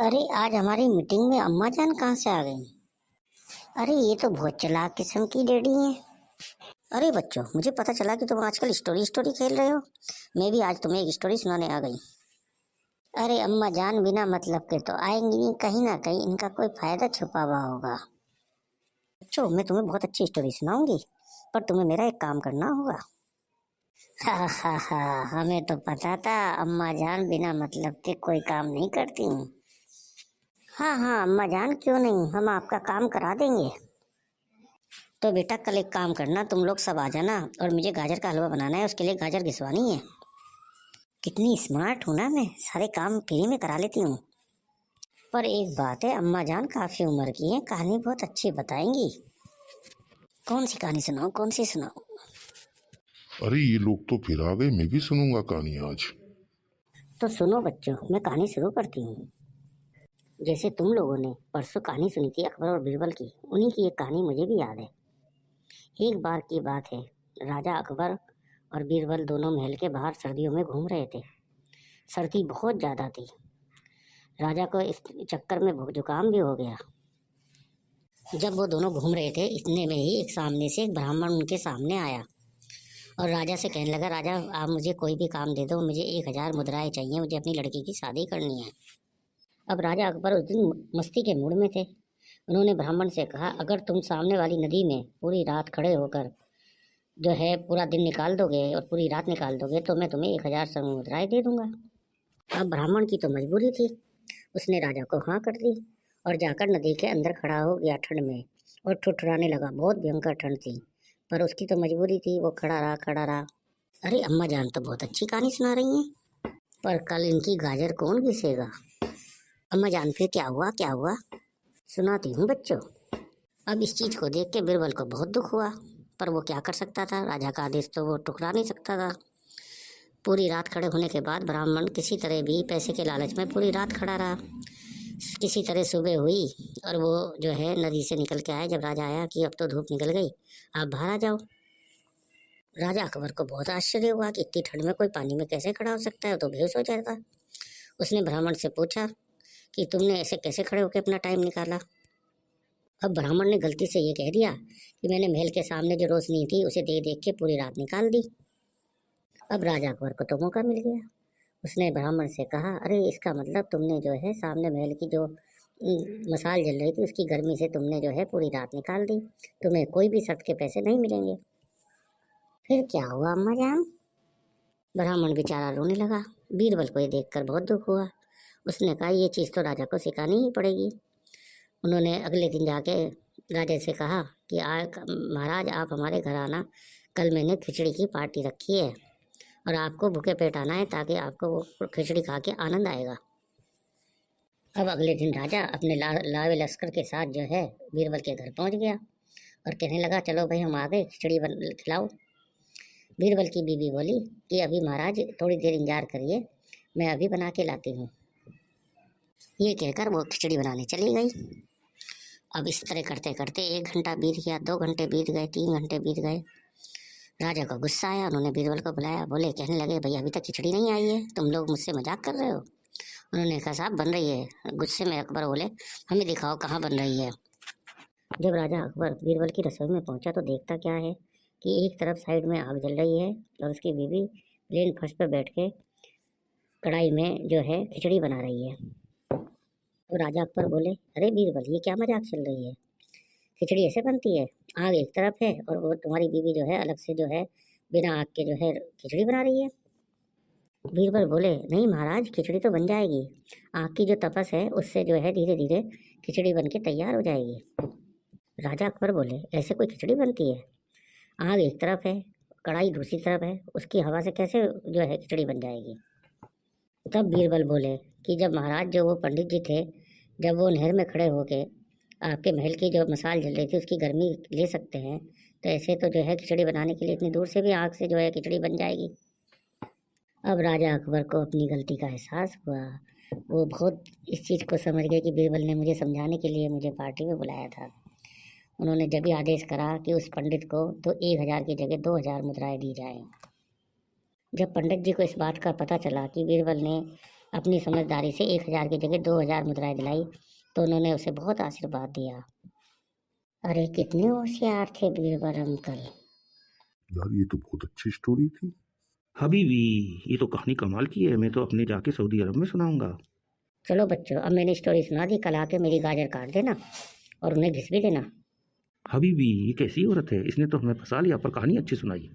अरे आज हमारी मीटिंग में अम्मा जान कहाँ से आ गई। अरे ये तो बहुत चालाक किस्म की लेडी है। अरे बच्चों, मुझे पता चला कि तुम आजकल स्टोरी स्टोरी खेल रहे हो। मैं भी आज तुम्हें एक स्टोरी सुनाने आ गई। अरे अम्मा जान बिना मतलब के तो आएंगी नहीं, कहीं ना कहीं इनका कोई फायदा छुपा हुआ होगा। बच्चों, मैं तुम्हें बहुत अच्छी स्टोरी सुनाऊंगी, पर तुम्हें मेरा एक काम करना होगा। हा हा हा, हमें तो पता था अम्मा जान बिना मतलब के कोई काम नहीं करती। हाँ हाँ अम्मा जान, क्यों नहीं, हम आपका काम करा देंगे। तो बेटा कल एक काम करना, तुम लोग सब आ जाना और मुझे गाजर का हलवा बनाना है, उसके लिए गाजर घिसवानी है। कितनी स्मार्ट हूँ ना मैं, सारे काम फ्री में करा लेती हूँ। पर एक बात है, अम्मा जान काफी उम्र की हैं, कहानी बहुत अच्छी बताएंगी। कौन सी कहानी सुनाऊँ, कौन सी सुनाऊँ? अरे ये लोग तो फिर आ गए। मैं भी सुनूंगा कहानी आज। तो सुनो बच्चों, मैं कहानी शुरू करती हूँ। जैसे तुम लोगों ने परसों कहानी सुनी थी अकबर और बीरबल की, उन्हीं की एक कहानी मुझे भी याद है। एक बार की बात है, राजा अकबर और बीरबल दोनों महल के बाहर सर्दियों में घूम रहे थे। सर्दी बहुत ज्यादा थी। राजा को इस चक्कर में जुकाम भी हो गया। जब वो दोनों घूम रहे थे, इतने में ही एक सामने से एक ब्राह्मण उनके सामने आया और राजा से कहने लगा, राजा आप मुझे कोई भी काम दे दो, मुझे 1,000 मुद्राएं चाहिए, मुझे अपनी लड़की की शादी करनी है। अब राजा अकबर उस दिन मस्ती के मूड में थे। उन्होंने ब्राह्मण से कहा, अगर तुम सामने वाली नदी में पूरी रात खड़े होकर जो है पूरा दिन निकाल दोगे और पूरी रात निकाल दोगे तो मैं तुम्हें 1,000 मुद्राएं दे दूंगा। अब ब्राह्मण की तो मजबूरी थी, उसने राजा को हाँ कर दी और जाकर नदी के अंदर खड़ा हो गया ठंड में और ठुठुराने लगा। बहुत भयंकर ठंड थी, पर उसकी तो मजबूरी थी, वो खड़ा रहा खड़ा रहा। अरे अम्मा जान तो बहुत अच्छी कहानी सुना रही हैं, पर कल इनकी गाजर कौन घिसेगा? अम्मा जान फिर क्या हुआ क्या हुआ? सुनाती हूँ बच्चों। अब इस चीज को देख के बीरबल को बहुत दुख हुआ, पर वो क्या कर सकता था, राजा का आदेश तो वो टुकरा नहीं सकता था। पूरी रात खड़े होने के बाद ब्राह्मण किसी तरह भी पैसे के लालच में पूरी रात खड़ा रहा। किसी तरह सुबह हुई और वो जो है नदी से निकल के आया। जब राजा आया कि अब तो धूप निकल गई, आप बाहर आ जाओ। राजा अकबर को बहुत आश्चर्य हुआ कि इतनी ठंड में कोई पानी में कैसे खड़ा हो सकता है, वो तो बेहोश हो जाता। उसने ब्राह्मण से पूछा कि तुमने ऐसे कैसे खड़े होकर अपना टाइम निकाला? अब ब्राह्मण ने गलती से ये कह दिया कि मैंने महल के सामने जो रोशनी थी उसे देख देख के पूरी रात निकाल दी। अब राजा अकबर को तो मौका मिल गया। उसने ब्राह्मण से कहा, अरे इसका मतलब तुमने जो है सामने महल की जो मसाल जल रही थी उसकी गर्मी से तुमने जो है पूरी रात निकाल दी, तुम्हें कोई भी शर्त के पैसे नहीं मिलेंगे। फिर क्या हुआ अम्मा जान? ब्राह्मण बेचारा रोने लगा। बीरबल को ये देखकर बहुत दुख हुआ। उसने कहा, ये चीज़ तो राजा को सिखानी ही पड़ेगी। उन्होंने अगले दिन जाके राजा से कहा कि महाराज आप हमारे घर आना, कल मैंने खिचड़ी की पार्टी रखी है और आपको भूखे पेट आना है ताकि आपको वो खिचड़ी खा के आनंद आएगा। अब अगले दिन राजा अपने लावे लश्कर के साथ जो है बीरबल के घर पहुंच गया और कहने लगा, चलो भाई हम आ गए, खिचड़ी खिलाओ। बीरबल की बीवी बोली कि अभी महाराज थोड़ी देर इंतजार करिए, मैं अभी बना के लाती हूँ। ये कहकर वो खिचड़ी बनाने चली गई। अब इस तरह करते करते 1 घंटा बीत गया, 2 घंटे बीत गए, 3 घंटे बीत गए। राजा को गुस्सा आया, उन्होंने बीरबल को बुलाया। बोले, कहने लगे, भैया अभी तक खिचड़ी नहीं आई है, तुम लोग मुझसे मजाक कर रहे हो? उन्होंने कहा, साहब बन रही है। गुस्से में अकबर बोले, हमें दिखाओ कहाँ बन रही है। जब राजा अकबर बीरबल की रसोई में पहुंचा तो देखता क्या है कि एक तरफ साइड में आग जल रही है और उसकी बीवी प्लेन फर्श पर बैठ के कढ़ाई में जो है खिचड़ी बना रही है। तो राजा अकबर बोले, अरे बीरबल ये क्या मजाक चल रही है, खिचड़ी ऐसे बनती है? आग एक तरफ है और वो तुम्हारी बीवी जो है अलग से जो है बिना आग के जो है खिचड़ी बना रही है। बीरबल बोले, नहीं महाराज, खिचड़ी तो बन जाएगी, आग की जो तपस है उससे जो है धीरे धीरे खिचड़ी बन के तैयार हो जाएगी। राजा अकबर बोले, ऐसे कोई खिचड़ी बनती है? आग एक तरफ है, कढ़ाई दूसरी तरफ है, उसकी हवा से कैसे जो है खिचड़ी बन जाएगी? तब बीरबल बोले कि जब महाराज जो वो पंडित जी थे, जब वो नहर में खड़े होके आपके महल की जो मसाल जल रही थी उसकी गर्मी ले सकते हैं, तो ऐसे तो जो है खिचड़ी बनाने के लिए इतनी दूर से भी आग से जो है खिचड़ी बन जाएगी। अब राजा अकबर को अपनी गलती का एहसास हुआ। वो बहुत इस चीज़ को समझ गए कि बीरबल ने मुझे समझाने के लिए मुझे पार्टी में बुलाया था। उन्होंने जब भी आदेश करा कि उस पंडित को तो 1,000 की जगह 2,000 मुद्राएं दी जाए। जब पंडित जी को इस बात का पता चला कि बीरबल ने अपनी समझदारी से 1,000 की जगह 2,000 मुद्राएं दिलाई तो उन्होंने उसे बहुत आशीर्वाद दिया। अरे कितने होशियार थे बीरबल अंकल। यार ये तो बहुत अच्छी स्टोरी थी। हबीबी, ये तो कहानी कमाल की है। मैं तो अपने जाके सऊदी अरब में सुनाऊंगा। चलो बच्चों, अब मैंने स्टोरी सुना दी, कल आके मेरी गाजर काट देना और उन्हें घिस भी देना। हबीबी, ये कैसी औरत है, इसने तो हमें फंसा लिया पर कहानी अच्छी सुनाई।